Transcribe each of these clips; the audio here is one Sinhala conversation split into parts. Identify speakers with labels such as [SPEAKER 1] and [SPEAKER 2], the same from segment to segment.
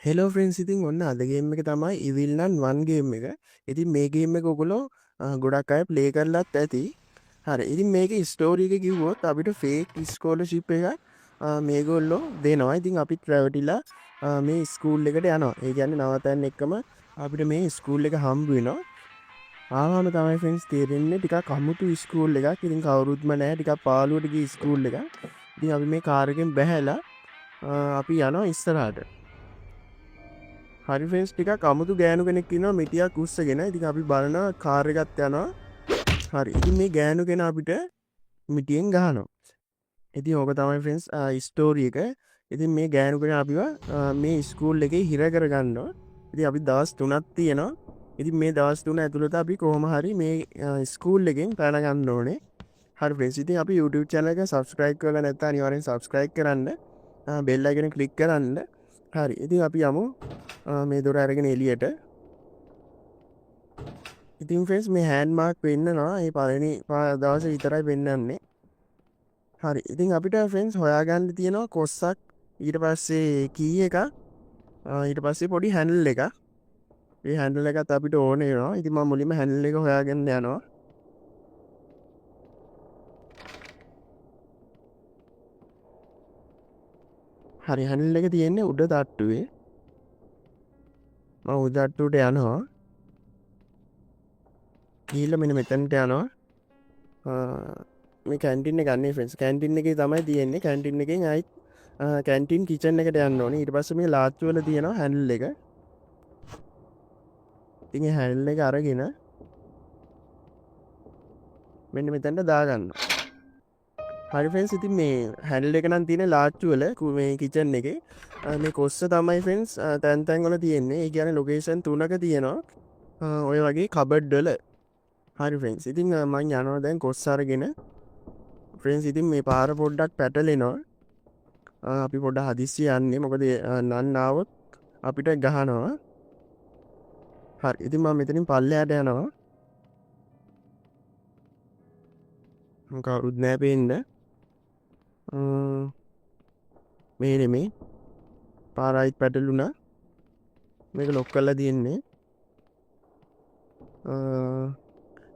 [SPEAKER 1] හෙලෝ ෆ්‍රෙන්ඩ්ස්, ඉතින් ඔන්න අද ගේම් එක තමයි Evil Nun 1 ගේම් එක. ඉතින් මේ ගේම් එක ඔයගොල්ලෝ ගොඩක් අය ප්ලේ කරලත් ඇති. හරි. ඉතින් මේකේ ස්ටෝරි එක කිව්වොත් අපිට ෆේක් ස්කෝලර්ෂිප් එකක් මේගොල්ලෝ දෙනවා. ඉතින් අපිත් රැවටිලා මේ ස්කූල් එකට යනවා. ඒ කියන්නේ නවතන්න එක්කම අපිට මේ ස්කූල් එක හම්බ වෙනවා. ආවම තමයි ෆ්‍රෙන්ඩ්ස් තේරෙන්නේ ටිකක් අමුතු ස්කූල් එකක්. ඉතින් කවුරුත්ම නැහැ. ටිකක් පාළුවට ගිය ස්කූල් එකක්. ඉතින් අපි මේ කාර් එකෙන් බැහැලා අපි යනවා ඉස්සරහට. හරි ෆ්‍රෙන්ඩ්ස්, ටිකක් අමුතු ගෑනු කෙනෙක් ඉන්නවා මිටියක් උස්සගෙන. ඉතින් අපි බලනවා කාර් එකත් යනවා. හරි. ඉතින් මේ ගෑනු කෙනා අපිට මිටියෙන් ගහනවා. ඉතින් ඕක තමයි ෆ්‍රෙන්ඩ්ස් ස්ටෝරි එක. ඉතින් මේ ගෑනු කෙනා අපිව මේ ස්කූල් එකේ හිර කරගන්නවා. ඉතින් අපි දවස් 3ක් තියෙනවා. ඉතින් මේ දවස් 3 ඇතුළත අපි කොහොම හරි මේ ස්කූල් එකෙන් පැන ගන්න ඕනේ. හරි ෆ්‍රෙන්ඩ්ස්, ඉතින් අපි YouTube channel එක subscribe කරලා නැත්නම් අනිවාර්යෙන් subscribe කරන්න. bell icon එක click කරන්න. හරි. ඉතින් අපි යමු මේ දොර අරගෙන එළියට. ඉතින් ෆ්‍රෙන්ඩ්ස් මේ හෑන්ඩ් මාර්ක් පෙන්නනවා. ඒ පළවෙනි දවසේ විතරයි පෙන්වන්නේ. හරි. ඉතින් අපිට ෆ්‍රෙන්ඩ්ස් හොයාගන්න තියෙනවා කොස්සක්, ඊට පස්සේ කී එකක්, ඊට පස්සේ පොඩි හැන්ඩල් එකක්. මේ හැන්ඩල් එකත් අපිට ඕන වෙනවා. ඉතින් මම මුලින්ම හැන්ඩල් එක හොයාගෙන යනවා. හරි. හැන්ඩල් එක තියෙන්නේ උඩ තට්ටුවේ. මම උඩ තට්ටුවට යනවා. ගිහිල්ලා මෙන්න මෙතනට යනවා. මේ කැන්ටින් එක ගන්නේ ෆ්‍රෙන්ඩ්ස්. කැන්ටින් එකේ තමයි තියෙන්නේ. කැන්ටින් එකෙන් ආයි කැන්ටින් කිචන් එකට යන්න ඕනේ. ඊට පස්සේ මේ ලාච්චු වල තියෙනවා හැන්ඩල් එක. ඉතින් ඒ හැන්ඩල් එක අරගෙන මෙන්න මෙතනට දාගන්නවා. හරි ෆ්‍රෙන්ඩ්ස්, ඉතින් මේ හැන්ඩල් එක නම් තියෙන්නේ ලාච්චු වල මේ කිචන් එකේ. මේ කොස්ස තමයි ෆ්‍රෙන්ඩ්ස් තැන් තැන් වල තියෙන්නේ. ඒ කියන්නේ ලොකේෂන් 3ක තියෙනවා. ඔය වගේ කබඩ් වල. හරි ෆ්‍රෙන්ඩ්ස්, ඉතින් මම යනවා දැන් කොස්ස අරගෙන. ෆ්‍රෙන්ඩ්ස්, ඉතින් මේ පාර පොඩ්ඩක් පැටලෙනවා. අපි පොඩ්ඩක් හදිස්සි යන්නේ. මොකද නන් ආවොත් අපිට ගහනවා. හරි. ඉතින් මම මෙතනින් පල්ලෙහාට යනවා. කවුරුත් නැහැ පේන්න. මේ නෙමේ. පාරයි පැටලුණා. මේක ලොක් කරලා තියෙන්නේ.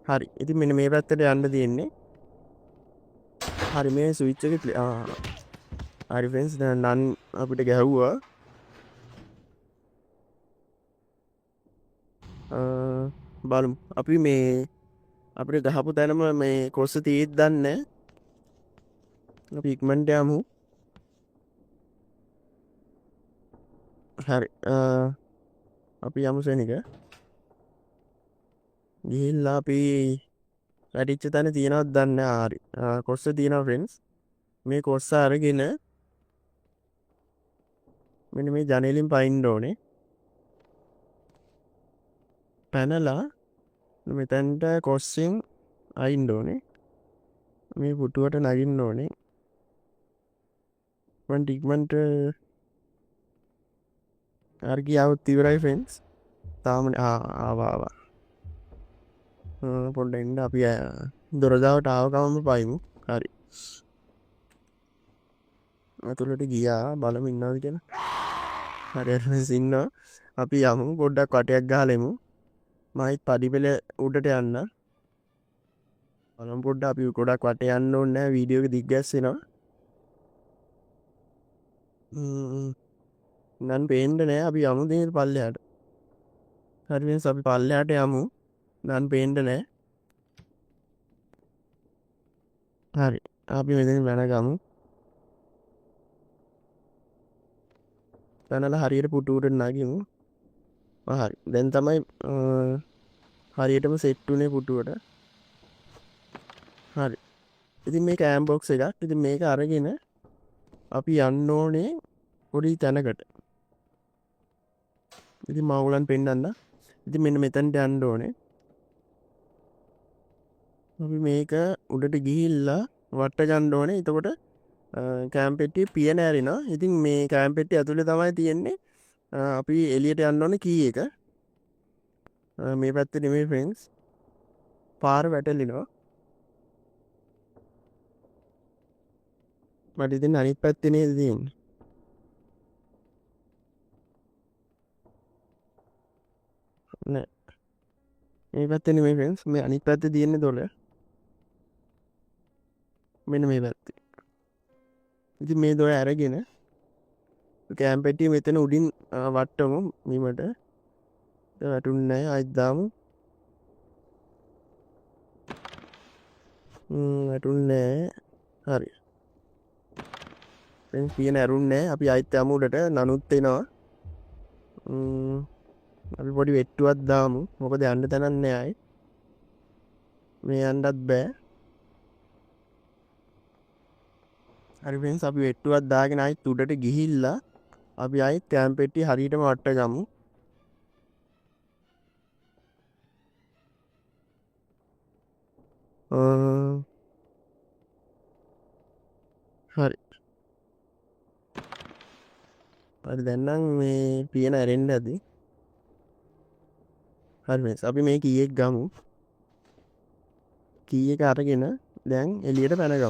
[SPEAKER 1] හරි. ඉතින් මෙන්න මේ පැත්තට යන්න තියෙන්නේ. හරි, මේ ස්විච් එක හරි ෆ්‍රෙන්ඩ්ස්, දැන් නන් අපිට ගැහුවා. බලමු. අපි මේ අපිට ගහපු තැනම මේ කොස්ස තියෙද්ද දන්නේ. අපි ඉක්මනට යමු. හරි. අපි යමු සෙනික. ගිහිල්ලා අපි වැඩිච්ච තැන තියෙනවද දන්නේ නැහැ. හරි. කොස්ස තියෙනවා ෆ්‍රෙන්ඩ්ස්. මේ කොස්ස අරගෙන මෙන්න මේ ජනේලෙන් පයින්න ඕනේ. පැනලා මෙතැන්ට කොස්සෙන් අයින්න ඕනේ. මේ පුටුවට නගින්න ඕනේ. ඉක්මනට හරි ගියාවොත් ඉවරයි ෆ්‍රෙන්ඩ්ස්. තාම ආවා. පොඩ්ඩක් ඉන්න. අපි දොරදාවට ආව ගමන්ම පයිමු. හරි. අතුලට ගියා. බලමු ඉන්නවද කියලා. හරි ෆ්‍රෙන්ඩ්ස්, ඉන්නවා. අපි යමු. පොඩ්ඩක් වටයක් ගහලෙමු. මයිත් පඩිපෙළ උඩට යන්න. බලමු පොඩ්ඩක්. අපි ගොඩක් වටේ යන්න ඕනේ නැහැ. වීඩියෝ එක දිග්ගැස්සෙනවා. නන් පේන්න නෑ. අපි යමු දෙන පල්ලෙහාට. හරි ෆ්‍රෙන්ඩ්ස්, අපි පල්ලෙහාට යමු. නන් පේන්න නෑ. හරි. අපි මෙතනින් වැනගමු. පැනලා හරියට පුටුවට නගිමු. හරි. දැන් තමයි හරියටම සෙට් උනේ පුටුවට. හරි. ඉතින් මේක ඇම් බොක්ස් එකක්. ඉතින් මේක අරගෙන අපි යන්න ඕනේ පොඩි තැනකට. ඉතින් මම ඔයගලන් පෙන්නන්න. ඉතින් මෙන්න මෙතනට යන්න ඕනේ. අපි මේක උඩට ගිහිල්ලා වට ගන්න ඕනේ. එතකොට කෑම් පෙට්ටිය පියන ඇරිනවා. ඉතින් මේ කෑම් පෙට්ටිය ඇතුලේ තමයි තියෙන්නේ. අපි එළියට යන්න ඕනේ කී එක. මේ පැත්තේ නෙමෙයි ෆ්‍රෙන්ඩ්ස්. පාර වැටලිනවා. මට ඉතින් අනිත් පැත්තේ නේද තියෙන්නේ. නෑ මේ පැත්තේ නෙමෙයි ෆ්‍රෙන්ඩ්ස් මේ අනිත් පැත්තේ තියෙන්නේ දොල මෙන්න මේ පැත්තේ ඉතින් මේ දොර අරගෙන කෑම් පෙට්ටිය මෙතන උඩින් වට්ටමු බීමට වැටුන්නේ නැහැ ආයෙත් දාමු වැටුන්නේ නැහැ හරි ෆ්‍රෙන්ඩ්ස් පියන ඇරුන්නේ නැහැ අපි ආයෙත් යමු උඩට නනුත් එනවා අපි පොඩි වෙට්ටුවක් දාමු මොකද යන්න තැනක් නැහැ ආයේ මේ යන්නත් බෑ හරි ෆ්‍රෙන්ඩ්ස් අපි වෙට්ටුවක් දාගෙන ආයෙත් උඩට ගිහිල්ලා අපි ආයෙත් කෑම් පෙට්ටිය හරියටම වට්ට ගමු හරි හරි දැන් නම් මේ පියන ඇරෙන්න ඇති හරි ෆ්‍රෙන්ඩ්ස් අපි මේ කී එක ගමු කී එක අරගෙන දැන් එළියට පැනගමු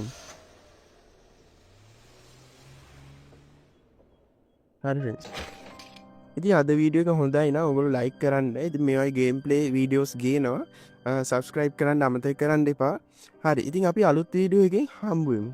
[SPEAKER 1] හරි ෆ්‍රෙන්ඩ්ස් ඉතින් අද වීඩියෝ එක හොඳයි නම් ඔයගොල්ලෝ ලයික් කරන්න ඉතින් මේ වගේ ගේම් ප්ලේ වීඩියෝස් ගේනවා සබස්ක්‍රයිබ් කරන්න අමතක කරන්න එපා හරි ඉතින් අපි අලුත් වීඩියෝ එකකින් හම්බ වෙමු